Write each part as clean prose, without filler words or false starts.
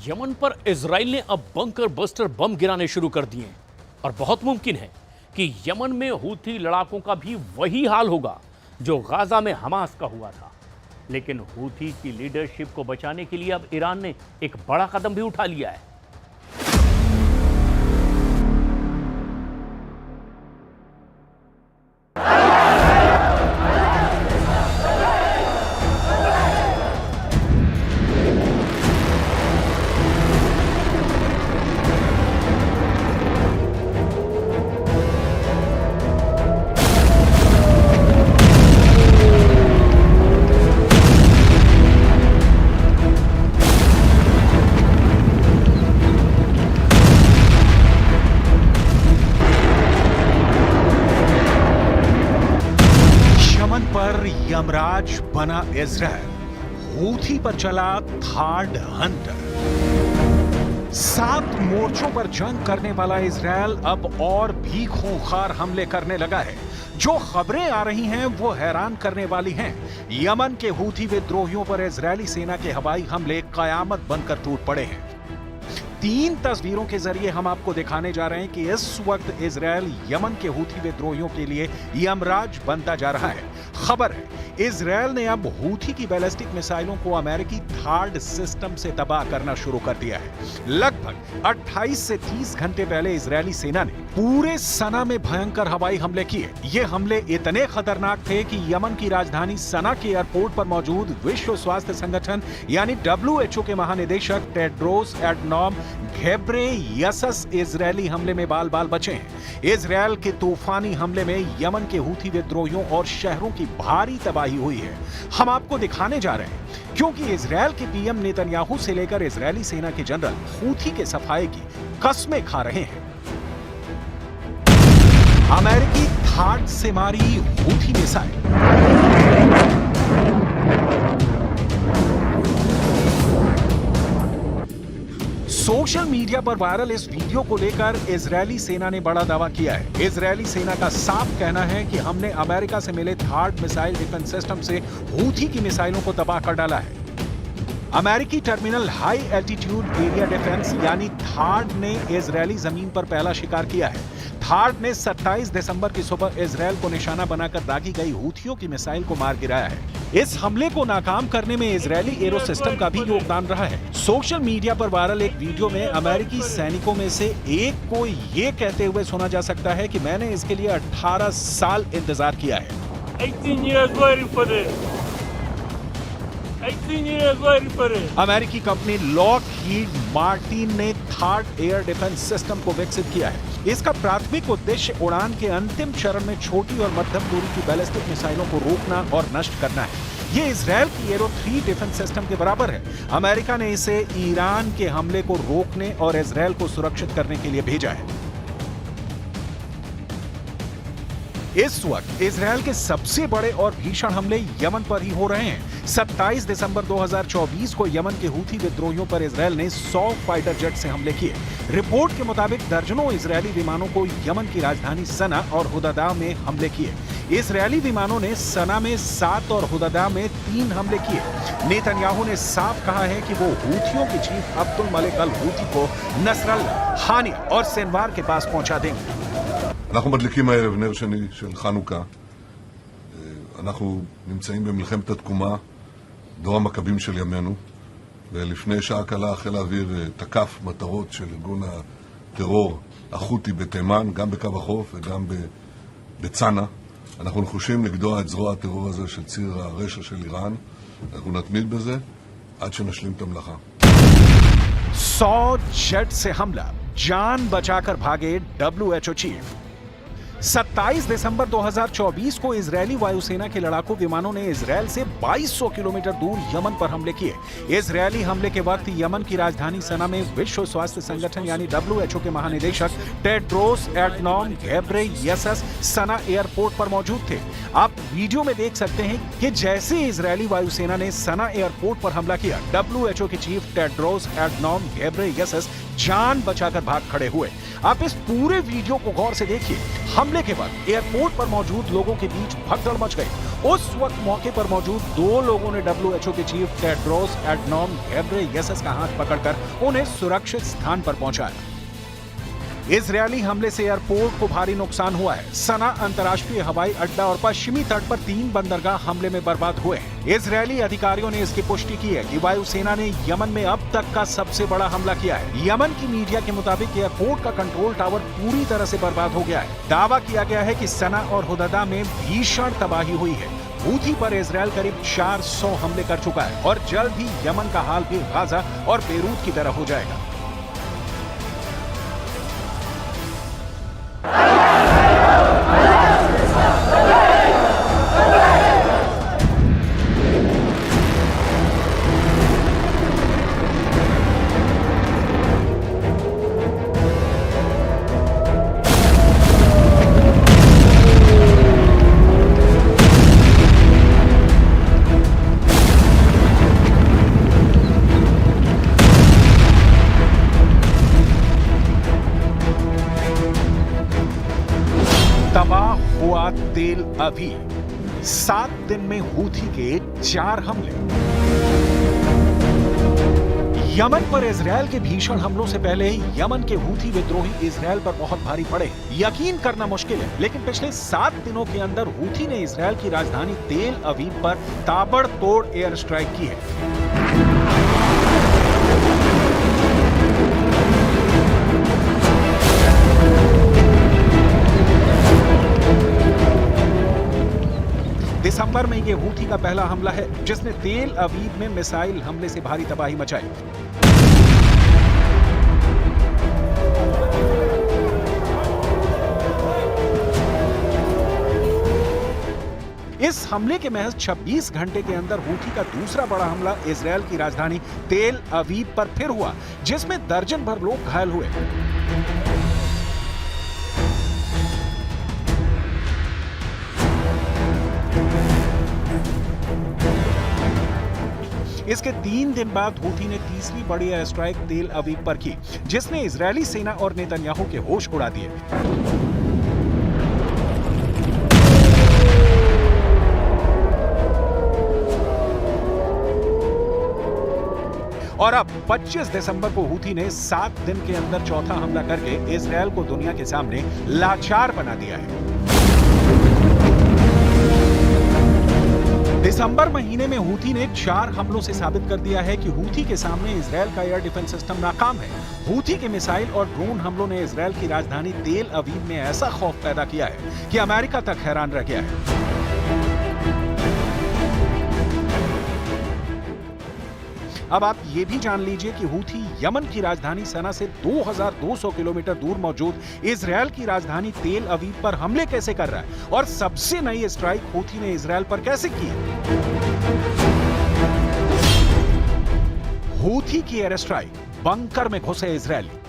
Yemen पर Israel ने अब बंकर बस्टर बम गिराने शुरू कर दिए हैं और बहुत मुमकिन है कि यमन में हूथी लड़ाकों का भी वही हाल होगा जो गाजा में हमास का हुआ था। लेकिन हूथी की लीडरशिप को बचाने के लिए अब ईरान ने एक बड़ा कदम भी उठा लिया है। पर यमराज बना इजराइल, हूथी पर चला थर्ड हंटर। 7 मोर्चों पर जंग करने वाला इजराइल अब और भी खूंखार हमले करने लगा है। जो खबरें आ रही हैं वो हैरान करने वाली हैं। यमन के हूथी विद्रोहियों पर इजरायली सेना के हवाई हमले कयामत बनकर टूट पड़े हैं। 3 तस्वीरों के जरिए हम आपको दिखाने जा रहे हैं कि इस वक्त इजराइल यमन के हूथी विद्रोहियों के लिए यमराज बनता जा रहा है। खबर है इजराइल ने अब हूथी की बैलिस्टिक मिसाइलों को अमेरिकी थार्ड सिस्टम से तबाह करना शुरू कर दिया है। लगभग 28 से 30 घंटे पहले इजरायली सेना ने पूरे सना में भयंकर हवाई हमले किए। ये हमले इतने खतरनाक थे कि यमन की राजधानी सना के एयरपोर्ट पर मौजूद विश्व स्वास्थ्य संगठन यानी WHO के महानिदेशक टेड्रोस एडनॉम घेब्रेयेसस इजरायली हमले में बाल बाल बचे हैं। इजरायल के तूफानी हमले में यमन के हूथी विद्रोहियों और शहरों की भारी तबाही हुई है। हम आपको दिखाने जा रहे हैं क्योंकि इजरायल के पीएम नेतन्याहू से लेकर इजरायली सेना के जनरल हूथी के सफाये की कस्में खा रहे हैं। अमेरिकी थार्ड से मारी हूथी मिसाइल। सोशल मीडिया पर वायरल इस वीडियो को लेकर इजरायली सेना ने बड़ा दावा किया है। इजरायली सेना का साफ कहना है कि हमने अमेरिका से मिले थर्ड मिसाइल डिफेंस सिस्टम से हूथी की मिसाइलों को तबाह कर डाला है। अमेरिकी terminal high altitude area defence यानी थार्ड ने इजरायली जमीन पर पहला शिकार किया है। थार्ड ने 27 दिसंबर की सुबह इजरायल को निशाना बनाकर दागी गई हूथियों की मिसाइल को मार गिराया है। इस हमले को नाकाम करने में इजरायली एरो सिस्टम का भी योगदान रहा है। सोशल मीडिया पर वायरल एक वीडियो में अमेरिकी सैनिकों में से एक को ये कहते हुए सुना जा सकता है कि मैंने इसके लिए 18 साल इंतजार किया है। 18 years waiting for this. 18 years waiting for this. अमेरिकी कंपनी लॉकहीड मार्टिन ने थर्ड एयर डिफेंस सिस्टम को विकसित किया है। इसका प्राथमिक उद्देश्य उड़ान के अंतिम चरण में छोटी और मध्यम दूरी की बैलिस्टिक मिसाइलों को रोकना और नष्ट करना है। ये इजरायल की एरो 3 डिफेंस सिस्टम के बराबर है। अमेरिका ने इसे ईरान के हमले को रोकने और इजरायल को सुरक्षित करने के लिए भेजा है। इस वक्त इजरायल के सबसे बड़े और भीषण हमले यमन पर ही हो रहे हैं। 27 दिसंबर 2024 को यमन के हूथी विद्रोहियों पर इजरायल ने 100 फाइटर जेट से हमले किए। रिपोर्ट के मुताबिक दर्जनों इजरायली विमानों को यमन की राजधानी सना और हुददा में हमले किए। इजरायली विमानों ने सना में 7 और हुददा में 3 हमले किए। नेतन्याहू ने साफ कहा है कि वो हूथियों के चीफ अब्दुल मलिक अल हूथी को नसरल्ला, हानिया और सिनवार के पास पहुंचा देंगे। אנחנו מדליקים הערב נר שני של חנוכה. אנחנו נמצאים במלחמת התקומה, דור המכבים של ימינו, ולפני שעה קלה חיל האוויר תקף מטרות של ארגון הטרור החותי בתימן, גם בקו החוף וגם בצנע. אנחנו נחושים לגדוע את זרוע הטרור הזה של ציר הרשע של איראן. אנחנו נתמיד בזה עד שנשלים את המלאכה. 100 जेट से हमला, जान बचाकर भागे WHO चीफ। 27 दिसंबर 2024 को इजरायली वायुसेना के लड़ाकू विमानों ने इजरायल से 2200 किलोमीटर दूर यमन पर हमले किए। इजरायली हमले के वक्त यमन की राजधानी सना में विश्व स्वास्थ्य संगठन यानी WHO के महानिदेशक टेड्रोस एडनॉम घेब्रेयेसस सना एयरपोर्ट पर मौजूद थे। आप वीडियो में देख सकते हैं कि जैसे इजरायली वायुसेना ने सना एयरपोर्ट पर हमला किया, WHO के चीफ टेड्रोस एडनॉम घेब्रेयेसस जान बचाकर भाग खड़े हुए। आप इस पूरे वीडियो को गौर से देखिए। हमले के बाद एयरपोर्ट पर मौजूद लोगों के बीच भगदड़ मच गई। उस वक्त मौके पर मौजूद 2 लोगों ने WHO के चीफ टेड्रोस एडनॉम घेब्रेयेसस का हाथ पकड़कर उन्हें सुरक्षित स्थान पर पहुंचाया। इजरायली हमले से एयरपोर्ट को भारी नुकसान हुआ है। सना अंतर्राष्ट्रीय हवाई अड्डा और पश्चिमी तट पर 3 बंदरगाह हमले में बर्बाद हुए हैं। इजरायली अधिकारियों ने इसकी पुष्टि की है कि वायुसेना ने यमन में अब तक का सबसे बड़ा हमला किया है। यमन की मीडिया के मुताबिक एयरपोर्ट का कंट्रोल टावर पूरी तरह से बर्बाद हो गया है। दावा किया गया है कि सना और हुदैदा में भीषण तबाही हुई है। हूथी पर इजरायल करीब 400 हमले कर चुका है और जल्द ही यमन का हाल भी गाजा और बेरूत की तरह हो जाएगा। तबाह हुआ तेल अवीव। 7 दिन में हूथी के 4 हमले। यमन पर इजरायल के भीषण हमलों से पहले ही यमन के हूथी विद्रोही इजरायल पर बहुत भारी पड़े। यकीन करना मुश्किल है, लेकिन पिछले 7 दिनों के अंदर हूथी ने इजरायल की राजधानी तेल अवीव पर ताबड़तोड़ एयर स्ट्राइक की है। दिसंबर में यह हूथी का पहला हमला है जिसने तेल अवीव में मिसाइल हमले से भारी तबाही मचाई। इस हमले के महज 26 घंटे के अंदर हूथी का दूसरा बड़ा हमला इजरायल की राजधानी तेल अवीव पर फिर हुआ, जिसमें दर्जन भर लोग घायल हुए। इसके 3 दिन बाद हूथी ने तीसरी बड़ी एयर स्ट्राइक तेल अवीव पर की, जिसने इजरायली सेना और नेतन्याहू के होश उड़ा दिए। और अब 25 दिसंबर को हूथी ने 7 दिन के अंदर चौथा हमला करके इजरायल को दुनिया के सामने लाचार बना दिया है। दिसंबर महीने में हूथी ने 4 हमलों से साबित कर दिया है कि हूथी के सामने इजरायल का एयर डिफेंस सिस्टम नाकाम है। हूथी के मिसाइल और ड्रोन हमलों ने इजरायल की राजधानी तेल अवीव में ऐसा खौफ पैदा किया है कि अमेरिका तक हैरान रह गया है। अब आप ये भी जान लीजिए कि हूथी यमन की राजधानी सना से 2200 किलोमीटर दूर मौजूद इजरायल की राजधानी तेल अवीव पर हमले कैसे कर रहा है और सबसे नई स्ट्राइक हूथी ने इजरायल पर कैसे की। हूथी की एयर स्ट्राइक, बंकर में घुसे इजरायली।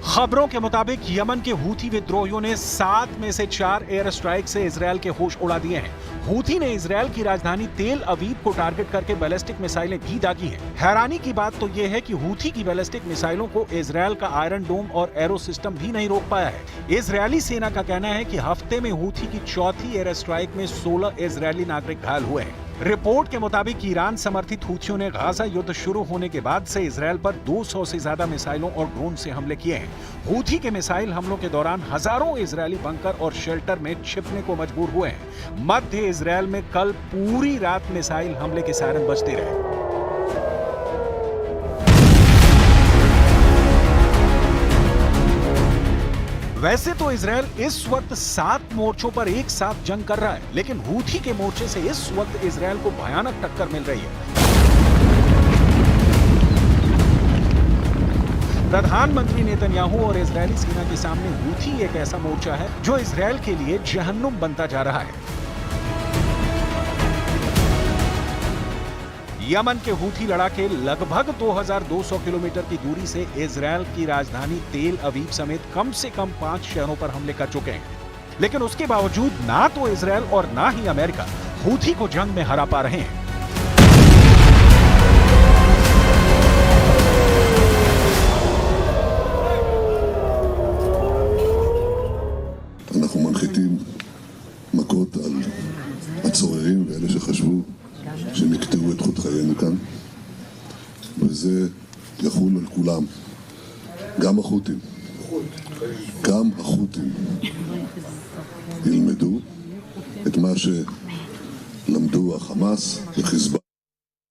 खबरों के मुताबिक यमन के हूथी विद्रोहियों ने 7 में से 4 एयर स्ट्राइक से इजरायल के होश उड़ा दिए हैं। हूथी ने इजरायल की राजधानी तेल अवीव को टारगेट करके बैलिस्टिक मिसाइलें भी दागी हैं। हैरानी की बात तो यह है कि हूथी की बैलिस्टिक मिसाइलों को इजरायल का आयरन डोम और एरो सिस्टम भी नहीं रोक पाया है। इजरायली सेना का कहना है कि हफ्ते में हूथी की चौथी एयर स्ट्राइक में 16 इजरायली नागरिक घायल हुए हैं। रिपोर्ट के मुताबिक ईरान समर्थित हूथियों ने गाजा युद्ध शुरू होने के बाद से इजरायल पर 200 से ज्यादा मिसाइलों और ड्रोन से हमले किए हैं। हूथी के मिसाइल हमलों के दौरान हजारों इजरायली बंकर और शेल्टर में छिपने को मजबूर हुए हैं। मध्य इजरायल में कल पूरी रात मिसाइल हमले के सायरन बजते रहे। वैसे तो इजरायल इस वक्त 7 मोर्चों पर एक साथ जंग कर रहा है, लेकिन हूथी के मोर्चे से इस वक्त इजरायल को भयानक टक्कर मिल रही है। प्रधानमंत्री नेतन्याहू और इजरायली सेना के सामने हूथी एक ऐसा मोर्चा है जो इजरायल के लिए जहन्नुम बनता जा रहा है। यमन के हूथी लड़ाके लगभग 2200 किलोमीटर की दूरी से इजरायल की राजधानी तेल अवीव समेत कम से कम 5 शहरों पर हमले कर चुके हैं, लेकिन उसके बावजूद ना तो इजरायल और ना ही अमेरिका हूथी को जंग में हरा पा रहे हैं। אנחנו מנחיתים מכות על הצורר שכולם, גם החות'ים, ילמדו את מה שלמדו החמאס וחיזבאללה.